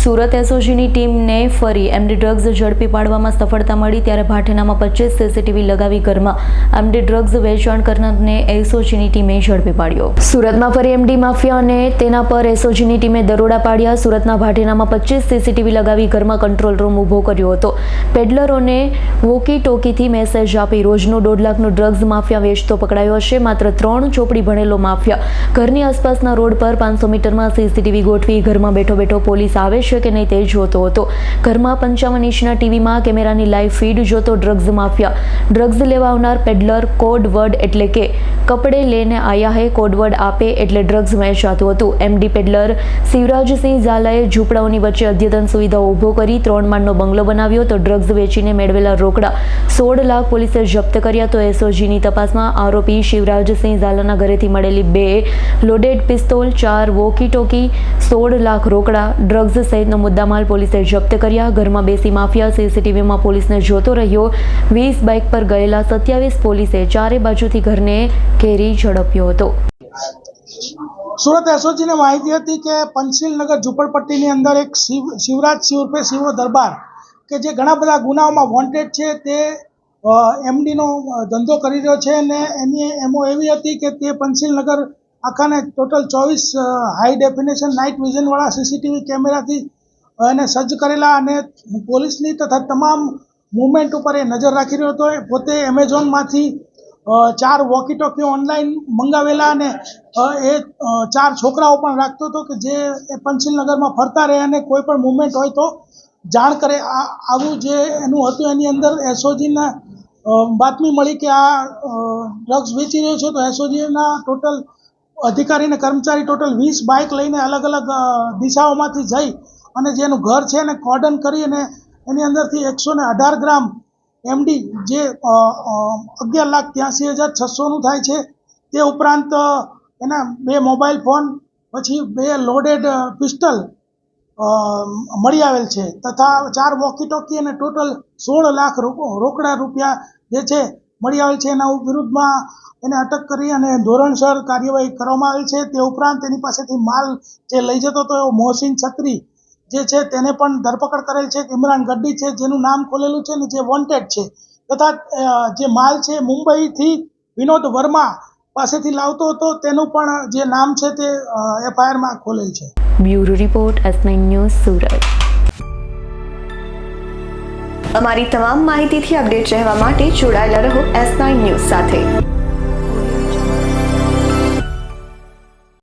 સુરત એસઓજીની ટીમને ફરી MD drugs ઝડપી પાડવામાં સફળતા મળી ત્યારે ભાટેનામાં 25 સીસીટીવી લગાવી ઘરમાં એમડી ડ્રગ્સ વેચાણ કરનારને એસઓજીની ટીમે ઝડપી પાડ્યો। સુરતમાં ફરી એમડી માફિયા અને તેના પર એસઓજીની ટીમે દરોડા પાડ્યા। સુરતના ભાટેનામાં 25 સીસીટીવી લગાવી ઘરમાં કંટ્રોલ રૂમ ઊભો કર્યો હતો। પેડલરોને વોકી ટોકીથી મેસેજ આપી રોજનું 1.5 લાખનું ડ્રગ્સ માફિયા વેચતો પકડાયો છે। માત્ર 3 ચોપડી ભણેલો માફિયા ઘરની આસપાસના રોડ પર 500 મીટરમાં સીસીટીવી ગોઠવી ઘરમાં બેઠો પોલીસ આવે છે કે નહીં તે જોતો હતો। ઘરમાં 55 ઇંચના ટીવીમાં કેમેરાની લાઈવ ફીડ જોતો ડ્રગ્સ માફિયા ડ્રગ્સ લેવા આવનાર પેડલર કોડ વર્ડ એટલે કે કપડે લેને આયા હે કોડ વર્ડ આપે એટલે ડ્રગ્સ વેચાતું હતું। એમડી પેડલર શિવરાજસિંહ ઝાલાએ ઝૂંપડાઓની વચ્ચે અદ્યતન સુવિધાઓ ઊભો કરી 3 માળનો બંગલો બનાવ્યો તો ડ્રગ્સ વેચીને મેળવેલા રોકડા 16 લાખ પોલીસે જપ્ત કર્યા। તો એસઓજીની તપાસમાં આરોપી શિવરાજસિંહ ઝાલાના ઘરેથી મળેલી 2 loaded pistol 4 walkie talkie 16 lakh રોકડા ડ્રગ્સ સહિતનો મુદ્દામાલ પોલીસે જપ્ત કર્યા। ઘરમાં બેસી માફિયા સીસીટીવીમાં પોલીસને જોતો રહ્યો। 20 બાઇક પર ગયેલા 27 પોલીસે ચારે બાજુથી ઘરને ઘેરી ઝડપ્યો હતો। સુરત એસઓજીને માહિતી હતી કે પંચશીલનગર ઝુંપડપટ્ટીની અંદર એક શિવરાજ સિંહ ઉર્ફે શિવો દરબાર કે જે ઘણા બધા ગુનાઓમાં વોન્ટેડ છે તે એમડીનો ધંધો કરી રહ્યો છે અને એની એમો એવી હતી કે તે પંચશીલનગર આખાને ટોટલ 24 હાઈ ડેફિનેશન નાઇટ વિઝનવાળા સીસીટીવી કેમેરાથી એને સજ્જ કરેલા અને પોલીસની તથા તમામ મૂવમેન્ટ ઉપર એ નજર રાખી રહ્યો હતો। પોતે એમેઝોનમાંથી 4 વોકી ટોકી ઓનલાઈન મંગાવેલા અને એ 4 છોકરાઓ પણ રાખતો હતો કે જે પંચશીલનગરમાં ફરતા રહે અને કોઈ પણ મૂવમેન્ટ હોય તો જાણ કરે। આવું જે એનું હતું એની અંદર એસઓજીના બાતમી મળી કે આ ડ્રગ્સ વેચી રહ્યો છે તો એસઓજીના ટોટલ અધિકારી અને કર્મચારી ટોટલ 20 બાઇક લઈને અલગ અલગ દિશાઓમાંથી જઈ અને જેનું ઘર છે એને કોર્ડન કરી અને એની અંદરથી 118 ગ્રામ એમડી જે 11,83,600નું થાય છે તે ઉપરાંત એના 2 મોબાઈલ ફોન પછી 2 લોડેડ પિસ્ટલ મળી આવેલ છે તથા 4 વોકી ટોકી અને ટોટલ 16 લાખ રોકડા રૂપિયા જે છે મળી આવેલ છે। એના વિરુદ્ધમાં એને અટક કરી અને ધોરણસર કાર્યવાહી કરવામાં આવેલ છે। તે ઉપરાંત એની પાસેથી માલ જે લઈ જતો હતો મોહસિન છત્રી જે છે તેને પણ ધરપકડ કરેલ છે। ઇમરાન ગડ્ડી છે જેનું નામ ખોલેલું છે ને જે વોન્ટેડ છે તથા જે માલ છે મુંબઈથી વિનોદ વર્મા પાસેથી લાવતો હતો તેનું પણ જે નામ છે તે એફઆઈઆરમાં ખોલેલ છે। Bureau report S9 news Surat. અમારી તમામ માહિતીથી અપડેટ રહેવા માટે જોડાયેલા રહો S9 ન્યૂઝ સાથે।